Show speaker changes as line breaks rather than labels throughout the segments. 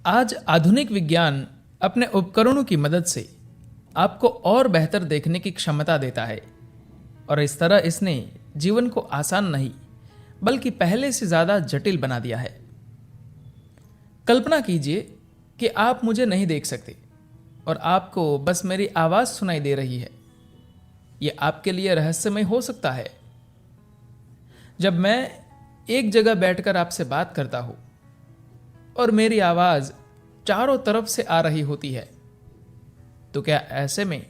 आज आधुनिक विज्ञान अपने उपकरणों की मदद से आपको और बेहतर देखने की क्षमता देता है और इस तरह इसने जीवन को आसान नहीं बल्कि पहले से ज़्यादा जटिल बना दिया है। कल्पना कीजिए कि आप मुझे नहीं देख सकते और आपको बस मेरी आवाज़ सुनाई दे रही है। यह आपके लिए रहस्यमय हो सकता है। जब मैं एक जगह बैठकर आपसे बात करता हूं और मेरी आवाज़ चारों तरफ से आ रही होती है, तो क्या ऐसे में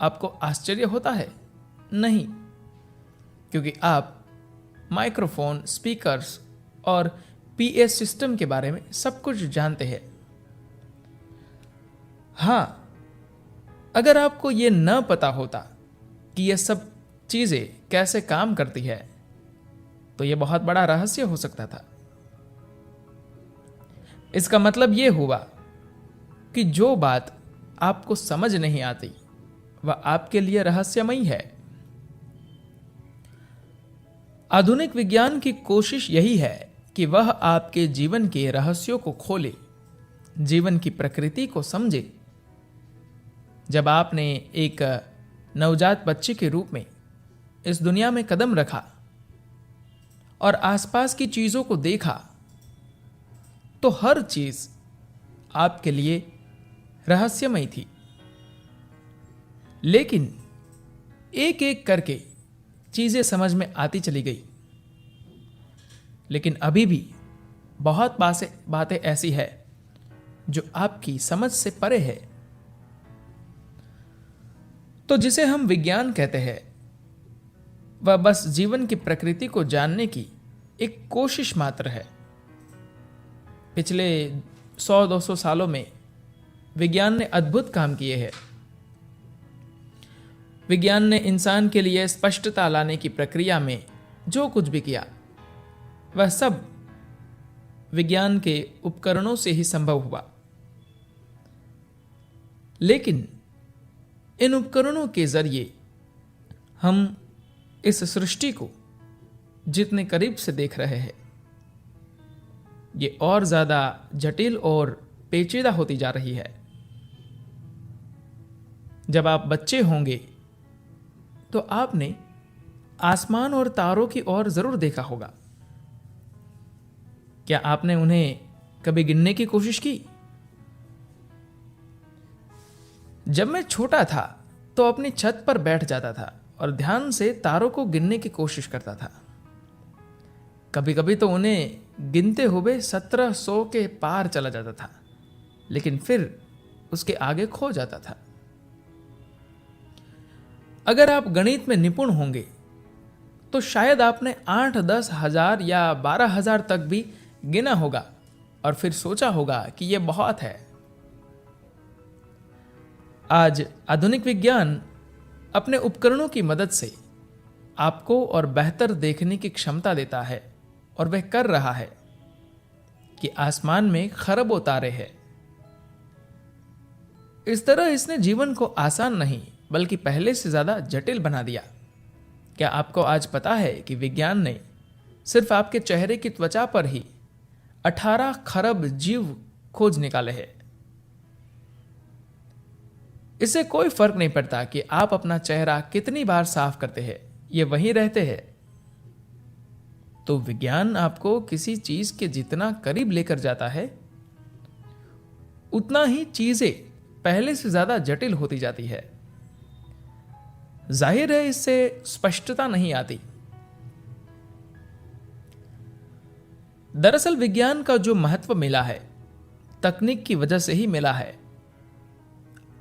आपको आश्चर्य होता है? नहीं, क्योंकि आप माइक्रोफोन, स्पीकर्स और पीए सिस्टम के बारे में सब कुछ जानते हैं। हां, अगर आपको यह न पता होता कि यह सब चीजें कैसे काम करती है, तो यह बहुत बड़ा रहस्य हो सकता था। इसका मतलब यह हुआ कि जो बात आपको समझ नहीं आती वह आपके लिए रहस्यमयी है। आधुनिक विज्ञान की कोशिश यही है कि वह आपके जीवन के रहस्यों को खोले, जीवन की प्रकृति को समझे। जब आपने एक नवजात बच्चे के रूप में इस दुनिया में कदम रखा और आसपास की चीजों को देखा, तो हर चीज आपके लिए रहस्यमयी थी। लेकिन एक एक करके चीजें समझ में आती चली गई। लेकिन अभी भी बहुत बातें ऐसी है जो आपकी समझ से परे है। तो जिसे हम विज्ञान कहते हैं, वह बस जीवन की प्रकृति को जानने की एक कोशिश मात्र है। पिछले 100-200 सालों में विज्ञान ने अद्भुत काम किए हैं। विज्ञान ने इंसान के लिए स्पष्टता लाने की प्रक्रिया में जो कुछ भी किया, वह सब विज्ञान के उपकरणों से ही संभव हुआ। लेकिन इन उपकरणों के जरिए हम इस सृष्टि को जितने करीब से देख रहे हैं, ये और ज्यादा जटिल और पेचीदा होती जा रही है। जब आप बच्चे होंगे तो आपने आसमान और तारों की ओर जरूर देखा होगा। क्या आपने उन्हें कभी गिनने की कोशिश की? जब मैं छोटा था तो अपनी छत पर बैठ जाता था और ध्यान से तारों को गिनने की कोशिश करता था। कभी कभी तो उन्हें गिनते हुए 1700 के पार चला जाता था, लेकिन फिर उसके आगे खो जाता था। अगर आप गणित में निपुण होंगे तो शायद आपने 8-10 हजार या 12,000 तक भी गिना होगा और फिर सोचा होगा कि यह बहुत है। आज आधुनिक विज्ञान अपने उपकरणों की मदद से आपको और बेहतर देखने की क्षमता देता है, और वह कर रहा है कि आसमान में खरबों तारे हैं। इस तरह इसने जीवन को आसान नहीं बल्कि पहले से ज्यादा जटिल बना दिया। क्या आपको आज पता है कि विज्ञान ने सिर्फ आपके चेहरे की त्वचा पर ही 18 खरब जीव खोज निकाले हैं। इससे कोई फर्क नहीं पड़ता कि आप अपना चेहरा कितनी बार साफ करते हैं, ये वहीं रहते हैं। तो विज्ञान आपको किसी चीज के जितना करीब लेकर जाता है, उतना ही चीजें पहले से ज्यादा जटिल होती जाती है। जाहिर है इससे स्पष्टता नहीं आती। दरअसल विज्ञान का जो महत्व मिला है, तकनीक की वजह से ही मिला है।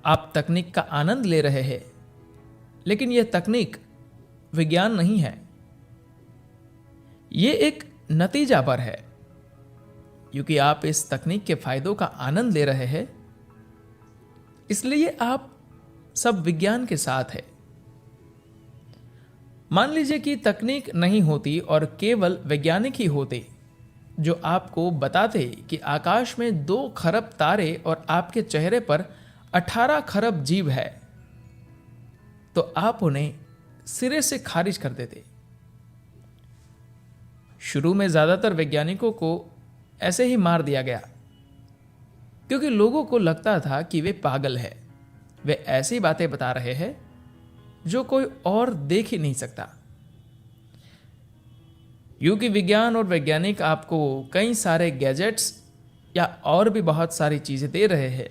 आप तकनीक का आनंद ले रहे हैं, लेकिन यह तकनीक विज्ञान नहीं है। यह एक नतीजा पर है। क्योंकि आप इस तकनीक के फायदों का आनंद ले रहे हैं, इसलिए आप सब विज्ञान के साथ है। मान लीजिए कि तकनीक नहीं होती और केवल वैज्ञानिक ही होते जो आपको बताते कि आकाश में 2 खरब तारे और आपके चेहरे पर 18 खरब जीव है, तो आप उन्हें सिरे से खारिज कर देते। शुरू में ज्यादातर वैज्ञानिकों को ऐसे ही मार दिया गया, क्योंकि लोगों को लगता था कि वे पागल है, वे ऐसी बातें बता रहे हैं जो कोई और देख ही नहीं सकता। क्योंकि विज्ञान और वैज्ञानिक आपको कई सारे गैजेट्स या और भी बहुत सारी चीजें दे रहे हैं,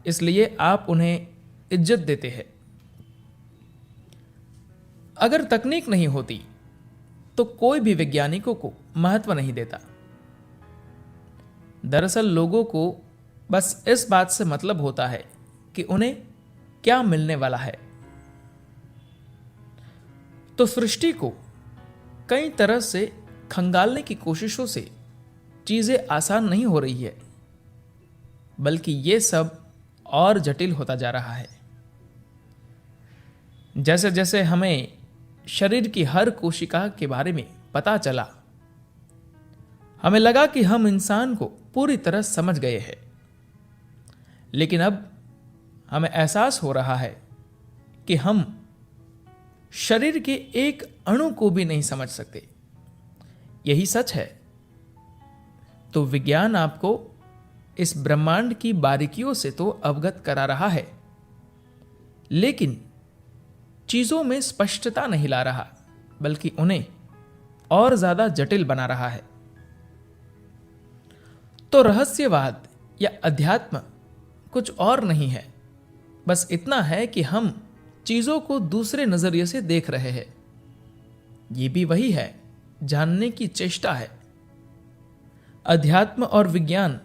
इसलिए आप उन्हें इज्जत देते हैं। अगर तकनीक नहीं होती तो कोई भी वैज्ञानिकों को महत्व नहीं देता। दरअसल लोगों को बस इस बात से मतलब होता है कि उन्हें क्या मिलने वाला है। तो सृष्टि को कई तरह से खंगालने की कोशिशों से चीजें आसान नहीं हो रही है, बल्कि ये सब और जटिल होता जा रहा है। जैसे जैसे हमें शरीर की हर कोशिका के बारे में पता चला, हमें लगा कि हम इंसान को पूरी तरह समझ गए हैं। लेकिन अब हमें एहसास हो रहा है कि हम शरीर के एक अणु को भी नहीं समझ सकते। यही सच है। तो विज्ञान आपको इस ब्रह्मांड की बारीकियों से तो अवगत करा रहा है, लेकिन चीजों में स्पष्टता नहीं ला रहा, बल्कि उन्हें और ज्यादा जटिल बना रहा है। तो रहस्यवाद या अध्यात्म कुछ और नहीं है, बस इतना है कि हम चीजों को दूसरे नजरिए से देख रहे हैं। ये भी वही है, जानने की चेष्टा है। अध्यात्म और विज्ञान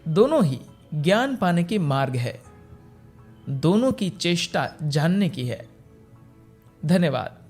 दोनों ही ज्ञान पाने के मार्ग है। दोनों की चेष्टा जानने की है। धन्यवाद।